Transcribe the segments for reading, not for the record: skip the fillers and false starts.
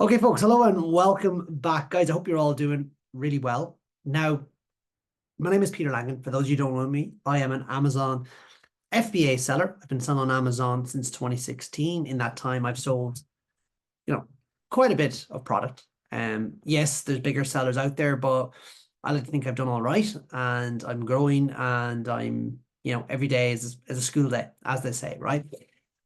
Okay, folks, hello and welcome back, guys. I hope you're all doing really well. Now, my name is Peter Langan. For those of you who don't know me, I am an Amazon FBA seller. I've been selling on Amazon since 2016. In that time, I've sold, you know, quite a bit of product. Yes, there's bigger sellers out there, but I like to think I've done all right, and I'm growing, and every day is a school day, as they say, right?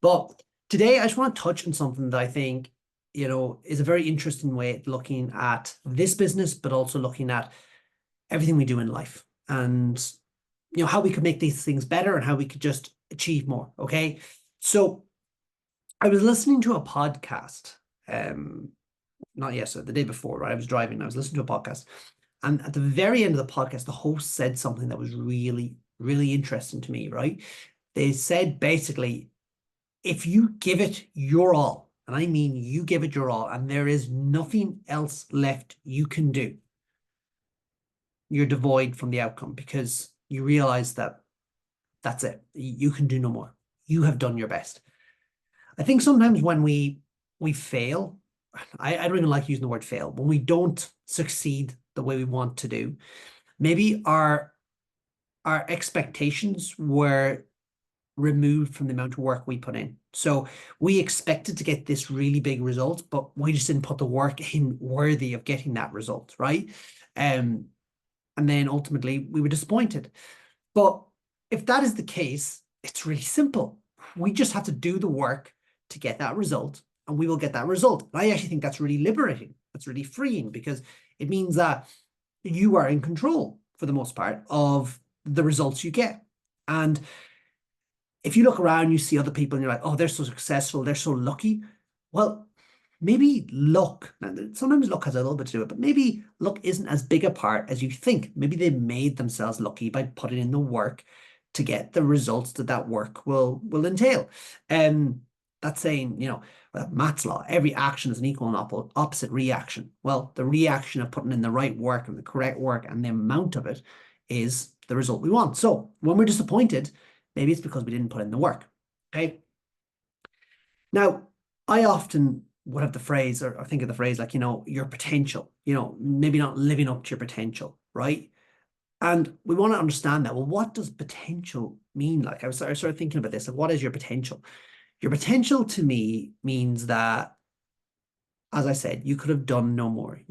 But today, I just want to touch on something that I think is a very interesting way of looking at this business, but also looking at everything we do in life and, how we could make these things better and how we could just achieve more. Okay. So I was listening to a podcast, not yesterday, the day before, right? I was driving, I was listening to a podcast. And at the very end of the podcast, the host said something that was really, really interesting to me, right? They said basically, if you give it your all, and I mean you give it your all, and there is nothing else left you can do, you're devoid from the outcome because you realize that that's it. You can do no more. You have done your best. I think sometimes when we fail, I don't even like using the word fail, when we don't succeed the way we want to do, maybe our expectations were removed from the amount of work we put in. So we expected to get this really big result, but we just didn't put the work in worthy of getting that result, right? And then ultimately we were disappointed. But if that is the case, it's really simple. We just have to do the work to get that result, and we will get that result. I actually think that's really liberating. That's really freeing because it means that you are in control for the most part of the results you get. And if you look around, you see other people and you're like, oh, they're so successful, they're so lucky. Well, maybe luck, sometimes luck has a little bit to do with it, but maybe luck isn't as big a part as you think. Maybe they made themselves lucky by putting in the work to get the results that work will entail. That's saying, Matt's law, every action is an equal and opposite reaction. Well, the reaction of putting in the right work and the correct work and the amount of it is the result we want. So when we're disappointed, maybe it's because we didn't put in the work. Okay. Now, I often would have the phrase or think of the phrase like, your potential, maybe not living up to your potential, right? And we want to understand that. Well, what does potential mean? Like I started thinking about this. Like, what is your potential? Your potential to me means that, as I said, you could have done no more.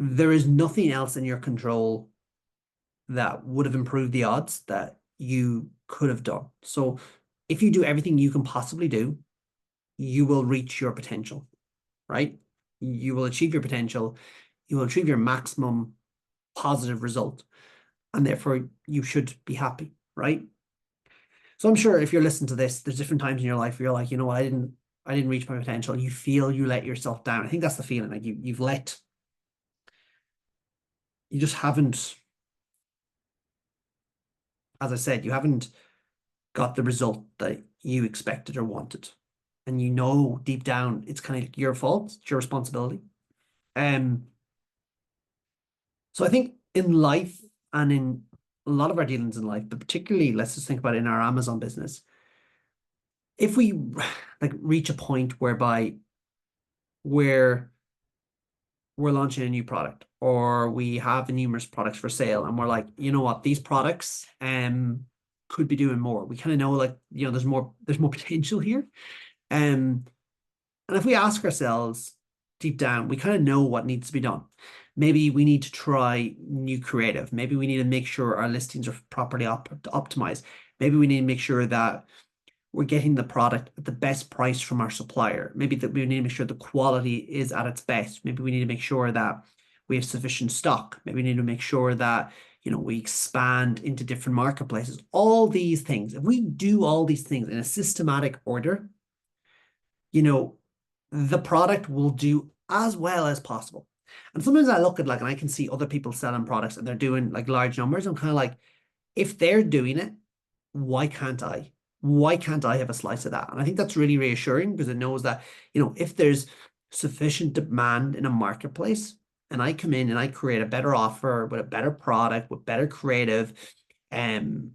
There is nothing else in your control that would have improved the odds that you could have done. So if you do everything you can possibly do, you will reach your potential, right? You will achieve your potential. You will achieve your maximum positive result. And therefore you should be happy, right? So I'm sure if you're listening to this, there's different times in your life where you're like, you know what, I didn't reach my potential. You feel you let yourself down. I think that's the feeling. Like you just haven't, as I said, you haven't got the result that you expected or wanted. And deep down it's kind of like your fault, it's your responsibility. Um, so I think in life and in a lot of our dealings in life, but particularly let's just think about it in our Amazon business, if we like reach a point whereby we're launching a new product or we have numerous products for sale and we're like, you know what, these products could be doing more. We kind of know like, there's more potential here. And if we ask ourselves deep down, we kind of know what needs to be done. Maybe we need to try new creative. Maybe we need to make sure our listings are properly optimized. Maybe we need to make sure that we're getting the product at the best price from our supplier. Maybe that we need to make sure the quality is at its best. Maybe we need to make sure that we have sufficient stock. Maybe we need to make sure that, we expand into different marketplaces. All these things, if we do all these things in a systematic order, the product will do as well as possible. And sometimes I look at and I can see other people selling products and they're doing like large numbers. I'm kind of like, if they're doing it, why can't I? Why can't I have a slice of that? And I think that's really reassuring because it knows that, if there's sufficient demand in a marketplace and I come in and I create a better offer with a better product, with better creative, and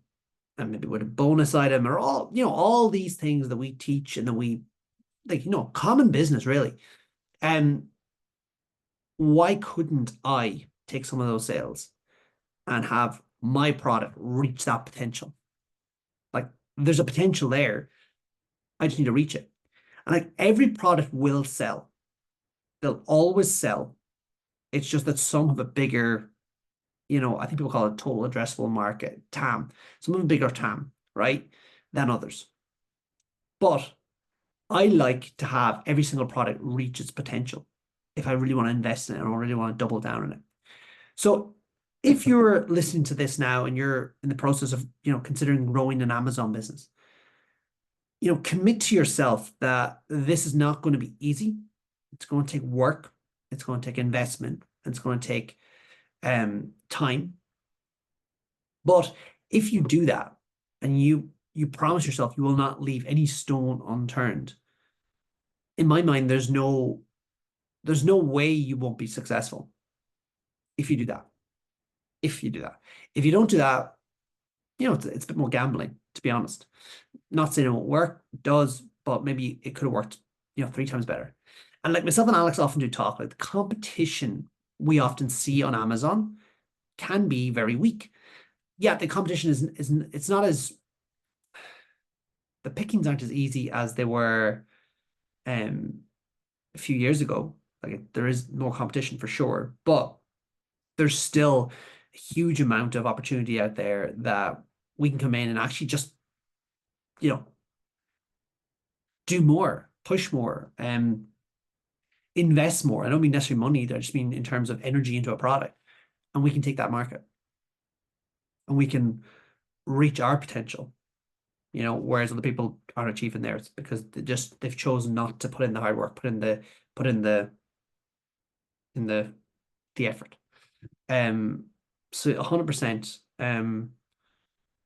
maybe with a bonus item or all these things that we teach and that we like, common business really. Um, why couldn't I take some of those sales and have my product reach that potential? Like, there's a potential there. I just need to reach it. And like every product will sell. They'll always sell. It's just that some have a bigger, I think people call it total addressable market, TAM. Some have a bigger TAM, right, than others. But I like to have every single product reach its potential if I really want to invest in it and I really want to double down on it. So if you're listening to this now and you're in the process of, considering growing an Amazon business, commit to yourself that this is not going to be easy. It's going to take work. It's going to take investment. It's going to take time. But if you do that and you promise yourself you will not leave any stone unturned, in my mind, there's no way you won't be successful if you do that. If you do that. If you don't do that, it's a bit more gambling, to be honest. Not saying it won't work, it does, but maybe it could have worked, 3 times better. And like myself and Alex often do talk, like the competition we often see on Amazon can be very weak. Yeah, the competition isn't it's not as the pickings aren't as easy as they were a few years ago. Like there is more competition for sure, but there's still a huge amount of opportunity out there that we can come in and actually just, do more, push more, invest more. I don't mean necessarily money either. I just mean in terms of energy into a product. And we can take that market and we can reach our potential, whereas other people aren't achieving theirs because they've chosen not to put in the hard work, put in the effort. So 100%,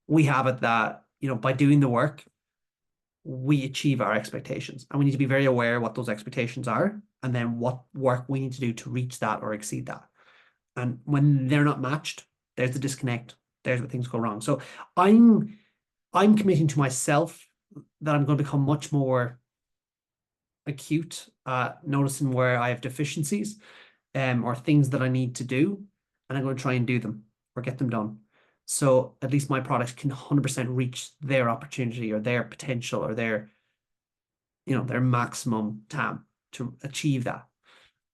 we have it that, by doing the work, we achieve our expectations, and we need to be very aware what those expectations are and then what work we need to do to reach that or exceed that. And when they're not matched, there's the disconnect. There's where things go wrong. So I'm committing to myself that I'm going to become much more acute at noticing where I have deficiencies or things that I need to do, and I'm going to try and do them or get them done. So at least my products can 100% reach their opportunity or their potential or their maximum TAM to achieve that.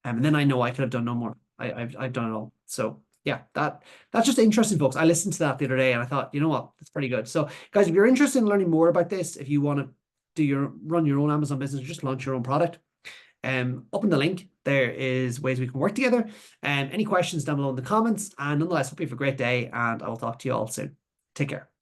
And then I know I could have done no more. I've done it all. So yeah, that's just interesting, folks. I listened to that the other day and I thought, you know what, that's pretty good. So guys, if you're interested in learning more about this, if you want to run your own Amazon business, just launch your own product, up in the link, there is ways we can work together. Any questions down below in the comments. And nonetheless, hope you have a great day and I will talk to you all soon. Take care.